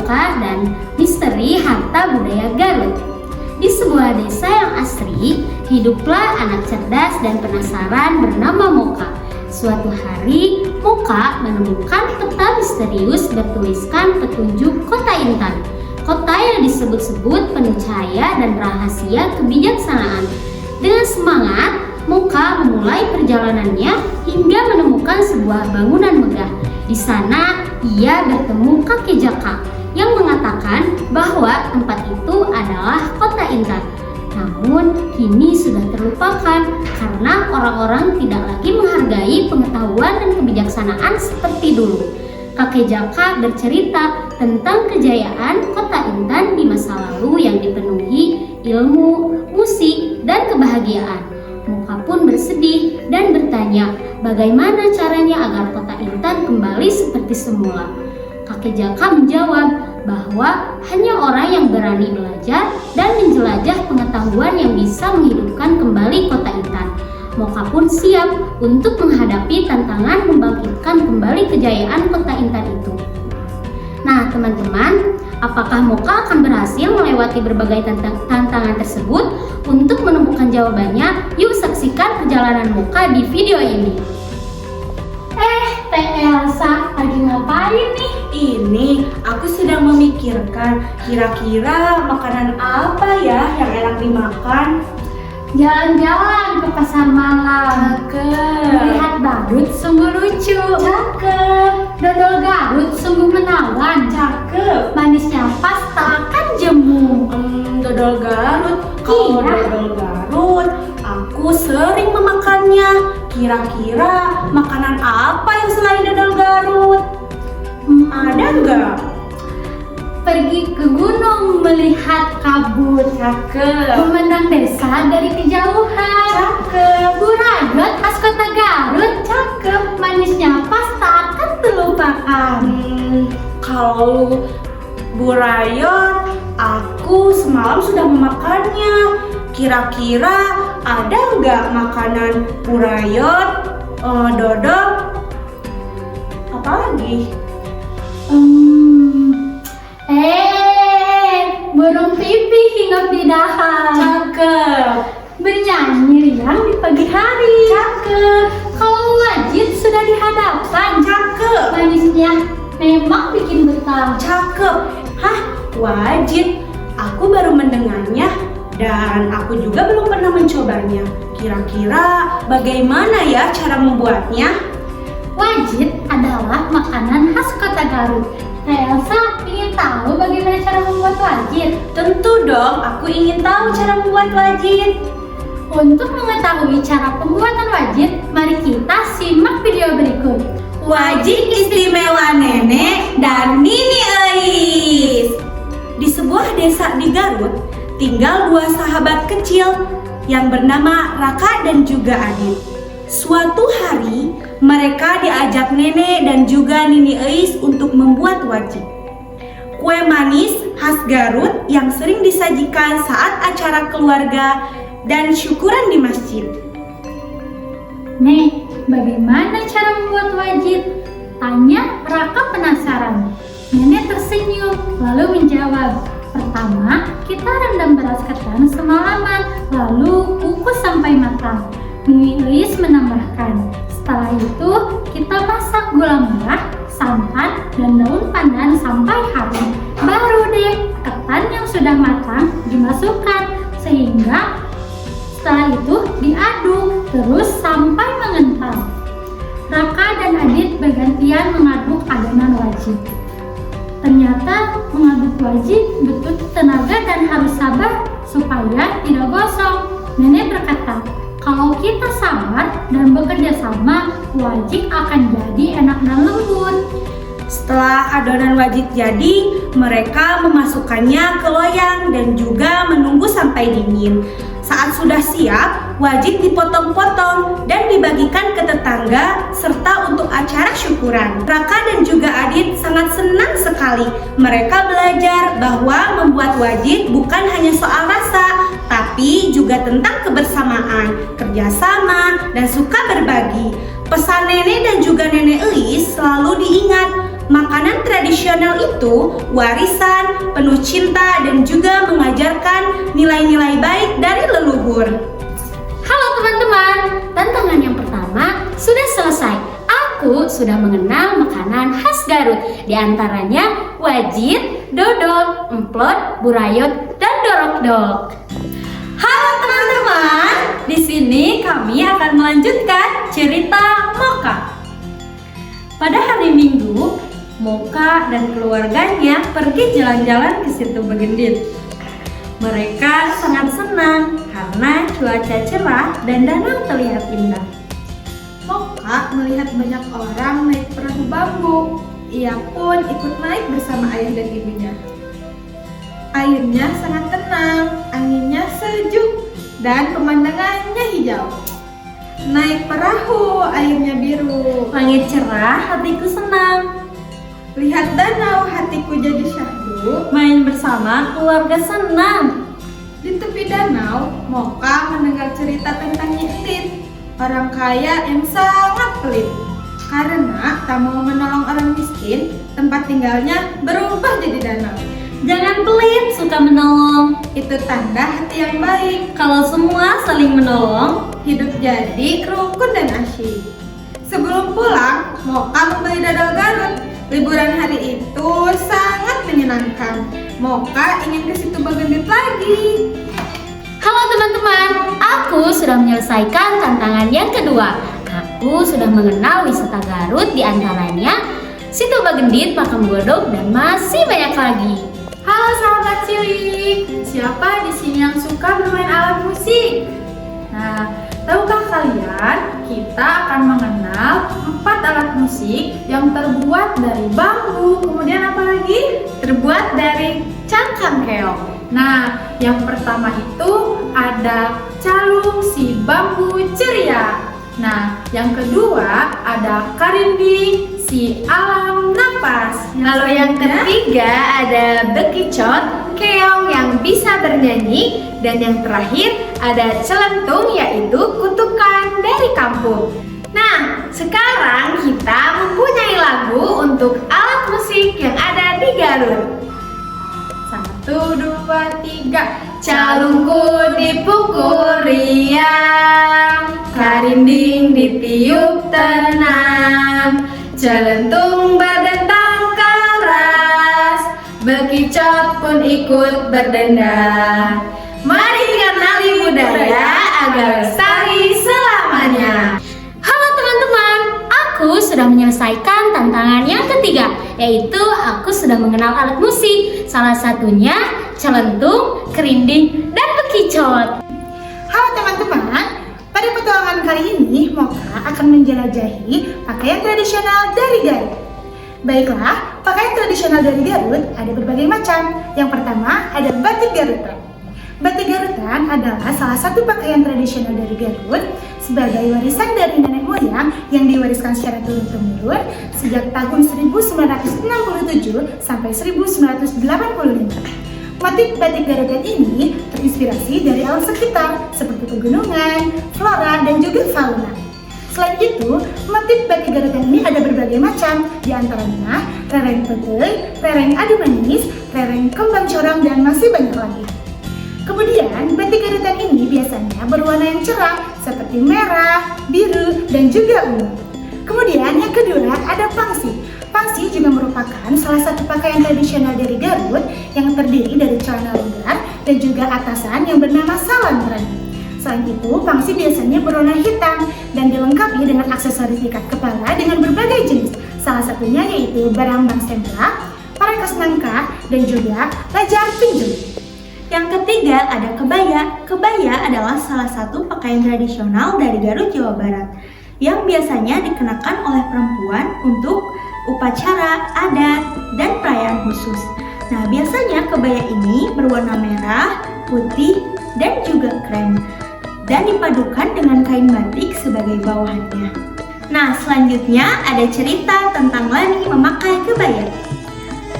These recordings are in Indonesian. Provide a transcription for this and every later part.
Moka dan Misteri Harta Budaya Garut. Di sebuah desa yang asri, hiduplah anak cerdas dan penasaran bernama Moka. Suatu hari, Moka menemukan peta misterius bertuliskan petunjuk Kota Intan. Kota yang disebut-sebut penuh cahaya dan rahasia kebijaksanaan. Dengan semangat, Moka memulai perjalanannya hingga menemukan sebuah bangunan megah. Di sana, ia bertemu kakek Jaka yang mengatakan bahwa tempat itu adalah Kota Intan. Namun, kini sudah terlupakan karena orang-orang tidak lagi menghargai pengetahuan dan kebijaksanaan seperti dulu. Kakek Jaka bercerita tentang kejayaan Kota Intan di masa lalu yang dipenuhi ilmu, musik, dan kebahagiaan. Moka pun bersedih dan bertanya bagaimana caranya agar Kota Intan kembali seperti semula. Kakek Jaka menjawab bahwa hanya orang yang berani belajar dan menjelajah pengetahuan yang bisa menghidupkan kembali Kota Intan. Moka pun siap untuk menghadapi tantangan membangkitkan kembali kejayaan Kota Intan itu. Nah teman-teman, apakah Moka akan berhasil melewati berbagai tantangan tersebut? Untuk menemukan jawabannya, yuk saksikan perjalanan Moka di video ini. Teh Elsa, lagi ngapain nih? Ini aku sedang memikirkan kira-kira makanan apa ya yang enak dimakan. Jalan-jalan ke pasar malam. Cakep. Melihat badut sungguh lucu. Cakep. Dodol Garut sungguh menawan. Cakep. Manisnya pas tak akan jemu. Dodol Garut. Kalau Iya. dodol Garut, aku sering memakannya. Kira-kira makanan apa yang selain dodol Garut? Ada nggak? Pergi ke gunung melihat kabut. Cakep. Memandang desa dari kejauhan. Cakep. Burayot khas Kota Garut. Cakep. Manisnya pas tak akan terlupakan. Kalau burayot, aku semalam sudah memakannya. Kira-kira ada nggak makanan burayot, dodol, apa lagi? Burung pipih hinggap di dahan. Cakep. Bernyanyi riang di pagi hari. Cakep. Kalau wajib sudah di hadapan. Cakep. Manisnya memang bikin betah. Cakep. Hah, wajib. Aku baru mendengarnya dan aku juga belum pernah mencobanya. Kira-kira bagaimana ya cara membuatnya? Wajib adalah makanan khas Kota Garut. Elsa ingin tahu bagaimana cara membuat wajib. Tentu dong, aku ingin tahu cara membuat wajib. Untuk mengetahui cara pembuatan wajib, mari kita simak video berikut. Wajib istimewa nenek dan Nini Eis. Di sebuah desa di Garut, tinggal dua sahabat kecil yang bernama Raka dan juga Adit. Suatu hari, mereka diajak nenek dan juga Nini Eis untuk membuat wajib. Kue manis khas Garut yang sering disajikan saat acara keluarga dan syukuran di masjid. Nek, bagaimana cara membuat wajib? Tanya Raka penasaran. Nenek tersenyum lalu menjawab, pertama kita rendam beras ketan semalaman, lalu kukus sampai matang. Nini Eis menambahkan, setelah itu kita masak gula merah, santan, dan daun pandan sampai harum. Baru deh ketan yang sudah matang dimasukkan sehingga setelah itu diaduk terus sampai mengental. Raka dan Adit bergantian mengaduk adonan wajib. Ternyata mengaduk wajib butuh tenaga dan harus sabar supaya tidak gosong. Nenek berkata, kalau kita sabar dan bekerja sama, wajib akan jadi enak dan lembut. Setelah adonan wajib jadi, mereka memasukkannya ke loyang dan juga menunggu sampai dingin. Saat sudah siap, wajib dipotong-potong dan dibagikan ke tetangga serta untuk acara syukuran. Raka dan juga Adit sangat senang sekali. Mereka belajar bahwa membuat wajib bukan hanya soal rasa, tapi juga tentang kebersamaan, kerjasama, dan suka berbagi. Pesan nenek dan juga nenek Eis selalu diingat Makanan tradisional itu warisan, penuh cinta, dan juga mengajarkan nilai-nilai baik dari leluhur. Halo teman-teman, tantangan yang pertama sudah selesai. Aku sudah mengenal makanan khas Garut, di antaranya wajit, dodol, emplot, burayot, dan dorok-dok. Halo teman-teman, di sini kami akan melanjutkan cerita Moka. Pada hari Minggu, Moka dan keluarganya pergi jalan-jalan ke Situ Begendit. Mereka sangat senang karena cuaca cerah dan danau terlihat indah. Moka melihat banyak orang naik perahu bambu. Ia pun ikut naik bersama ayah dan ibunya. Airnya sangat tenang, anginnya sejuk, dan pemandangannya hijau. Naik perahu, airnya biru. Langit cerah, hatiku senang. Lihat danau, hatiku jadi syahdu. Main bersama keluarga senang. Di tepi danau, Moka mendengar cerita tentang Nyi Entit, orang kaya yang sangat pelit. Karena tak mau menolong orang miskin, tempat tinggalnya berubah jadi danau. Jangan pelit, suka menolong. Itu tanda hati yang baik. Kalau semua saling menolong, Hidup jadi rukun dan asyik. Sebelum pulang, Moka membeli dodol Garut. Liburan hari itu sangat menyenangkan. Moka ingin ke Situ Begendit lagi. Halo teman-teman, aku sudah menyelesaikan tantangan yang kedua. Aku sudah mengenal wisata Garut, di antaranya Situ Begendit, Makam Godog, dan masih banyak lagi. Halo sahabat cilik, siapa di sini yang suka bermain alat musik? Nah, tahukah kalian kita akan mengenal 4 alat musik yang terbuat dari bambu, kemudian apa lagi? Terbuat dari cangkang keong. Nah, yang pertama itu ada calung si bambu ceria. Nah, yang kedua ada karinding si alam napas. Lalu yang ketiga ada bekicot, keong yang bisa bernyanyi. Dan yang terakhir ada celentung, yaitu kutukan dari kampung. Nah, sekarang kita mempunyai lagu untuk alat musik yang ada di Garut. 1, 2, 3. Calungku dipukul riang, karinding ditiup tenang, celentung berdentang keras, bekicot pun ikut berdendang. Mari kenali budaya agar lestari selamanya. Halo teman-teman, aku sudah menyelesaikan tantangan yang ketiga, yaitu aku sudah mengenal alat musik. Salah satunya celentung, kerinding, dan bekicot. Halo teman-teman, pada petualangan kali ini Moka akan menjelajahi pakaian tradisional dari Garut. Baiklah, pakaian tradisional dari Garut ada berbagai macam. Yang pertama ada batik Garutan. Batik Garutan adalah salah satu pakaian tradisional dari Garut sebagai warisan dari nenek moyang yang diwariskan secara turun-temurun sejak tahun 1967 sampai 1985. Motif batik Garutan ini terinspirasi dari alam sekitar seperti pegunungan, flora, dan juga fauna. Selain itu, motif batik Garutan ini ada berbagai macam, di antaranya rereng putih, rereng adu manis, rereng kembang corong, dan masih banyak lagi. Kemudian, batik Garutan ini biasanya berwarna yang cerah seperti merah, biru, dan juga ungu. Kemudian yang kedua ada pangsi. Pangsi juga merupakan salah satu pakaian tradisional dari Garut yang terdiri dari celana longgar dan juga atasan yang bernama salam berani. Selain itu, pangsi biasanya berwarna hitam dan dilengkapi dengan aksesoris ikat kepala dengan berbagai jenis. Salah satunya yaitu barambang sempra, parangkas nangka, dan juga lajar pinjul. Yang ketiga ada kebaya. Kebaya adalah salah satu pakaian tradisional dari Garut, Jawa Barat yang biasanya dikenakan oleh perempuan untuk upacara, adat, dan perayaan khusus. Nah, biasanya kebaya ini berwarna merah, putih, dan juga krem dan dipadukan dengan kain batik sebagai bawahannya. Nah, selanjutnya ada cerita tentang Lani memakai kebaya.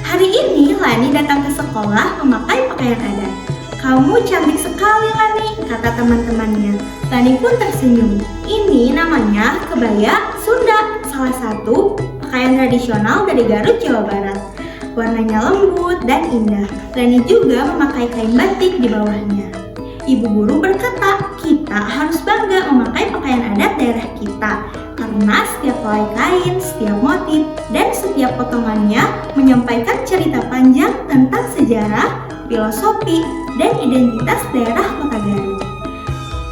Hari ini Lani datang ke sekolah memakai pakaian adat. "Kamu cantik sekali, Lani," kata teman-temannya. Lani pun tersenyum. Ini namanya kebaya Sunda, salah satu pakaian tradisional dari Garut, Jawa Barat. Warnanya lembut dan indah. Rani juga memakai kain batik di bawahnya. Ibu guru berkata, kita harus bangga memakai pakaian adat daerah kita. Karena setiap helai kain, setiap motif, dan setiap potongannya menyampaikan cerita panjang tentang sejarah, filosofi, dan identitas daerah Kota Garut.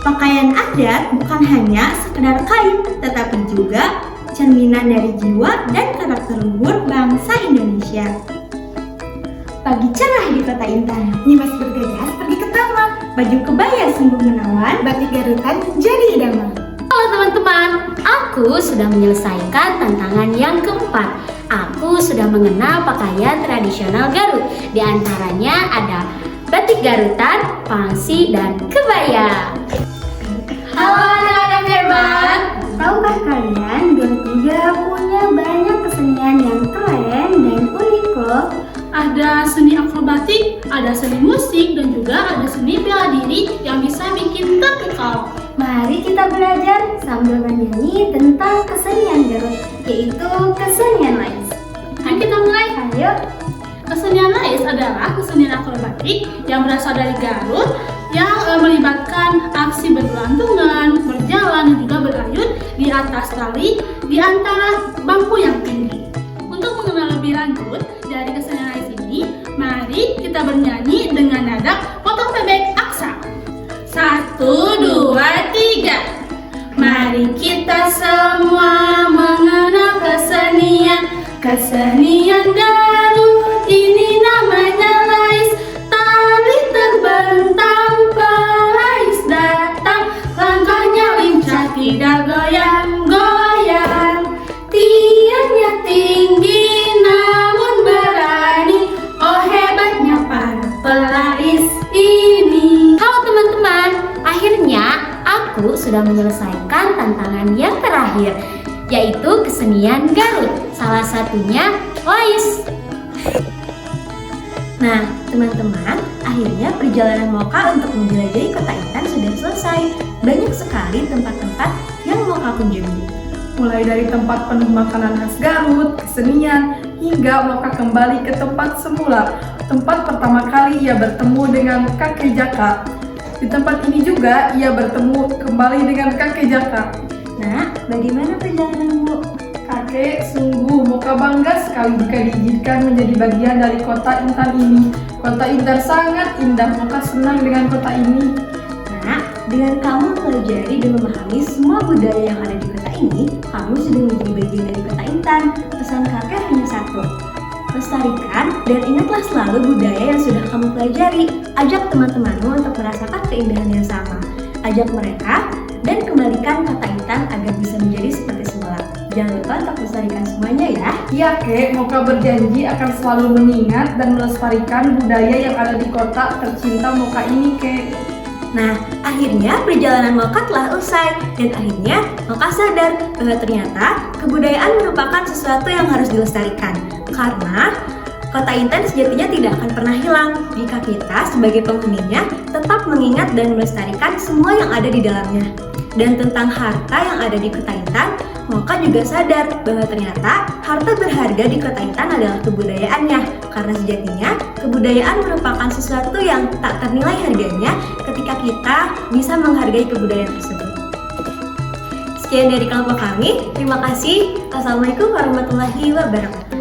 Pakaian adat bukan hanya sekedar kain, tetapi juga cerminan dari jiwa dan karakter luhur bangsa Indonesia. Pagi cerah di Kota Intan, Nyimas bergegas pergi ke taman. baju kebaya sungguh menawan. Batik Garutan jadi idaman. Halo teman-teman, aku sudah menyelesaikan tantangan yang keempat. Aku sudah mengenal pakaian tradisional Garut. Di antaranya ada batik Garutan, pangsi, dan kebaya. Halo anak-anak hebat. Tahukah kalian, Garut juga punya banyak kesenian yang keren dan unik loh. Ada seni akrobatik, ada seni musik, dan juga ada seni bela diri yang bisa bikin terpukau. Mari kita belajar sambil menyanyi tentang kesenian Garut, yaitu kesenian lais. Ayo kita mulai. Ayo. Kesenian lais adalah kesenian akrobatik yang berasal dari Garut yang melibatkan aksi bergelantungan, berjalan, dan juga berayun di atas tali di antara bangku yang tinggi. Untuk mengenal lebih lanjut dari kesenian lais ini, mari kita bernyanyi dengan nada potong bebek aksa. 1, 2, 3. Mari kita semua mengenal kesenian Garut. Ini namanya lais. Tali terbentang, pelais datang. Langkahnya lincah, tidak goyang-goyang. Tiapnya tinggi namun berani. Oh hebatnya para pelais ini. Halo teman-teman, akhirnya aku sudah menyelesaikan tantangan yang terakhir, yaitu kesenian Garut. Salah satunya lais. Nah, teman-teman, akhirnya perjalanan Moka untuk menjelajahi Kota Intan sudah selesai. Banyak sekali tempat-tempat yang Moka kunjungi. Mulai dari tempat penuh makanan khas Garut, kesenian, hingga Moka kembali ke tempat semula. Tempat pertama kali ia bertemu dengan kakek Jaka. Di tempat ini juga ia bertemu kembali dengan kakek Jaka. Nah, bagaimana perjalananmu? Kakek, sungguh Moka bangga sekali jika diizinkan menjadi bagian dari Kota Intan ini. Kota Intan sangat indah, Moka senang dengan kota ini. Nah, dengan kamu mempelajari dan memahami semua budaya yang ada di kota ini, kamu sudah menjadi bagian dari Kota Intan. Pesan kakek hanya satu, lestarikan dan ingatlah selalu budaya yang sudah kamu pelajari. Ajak teman-temanmu untuk merasakan keindahan yang sama. Ajak mereka dan kembalikan Kota Intan agar bisa menjadi seperti semula. Jangan lupa untuk melestarikan semuanya ya. Iya kek, Moka berjanji akan selalu mengingat dan melestarikan budaya yang ada di kota tercinta Moka ini kek. Nah, akhirnya perjalanan Moka telah usai dan akhirnya Moka sadar bahwa ternyata kebudayaan merupakan sesuatu yang harus dilestarikan. Karena Kota Intan sejatinya tidak akan pernah hilang jika kita sebagai penghuninya tetap mengingat dan melestarikan semua yang ada di dalamnya. Dan tentang harta yang ada di Kota Intan, Moka juga sadar bahwa ternyata harta berharga di Kota Intan adalah kebudayaannya. Karena sejatinya kebudayaan merupakan sesuatu yang tak ternilai harganya ketika kita bisa menghargai kebudayaan tersebut. Sekian dari kelompok kami, terima kasih. Assalamualaikum warahmatullahi wabarakatuh.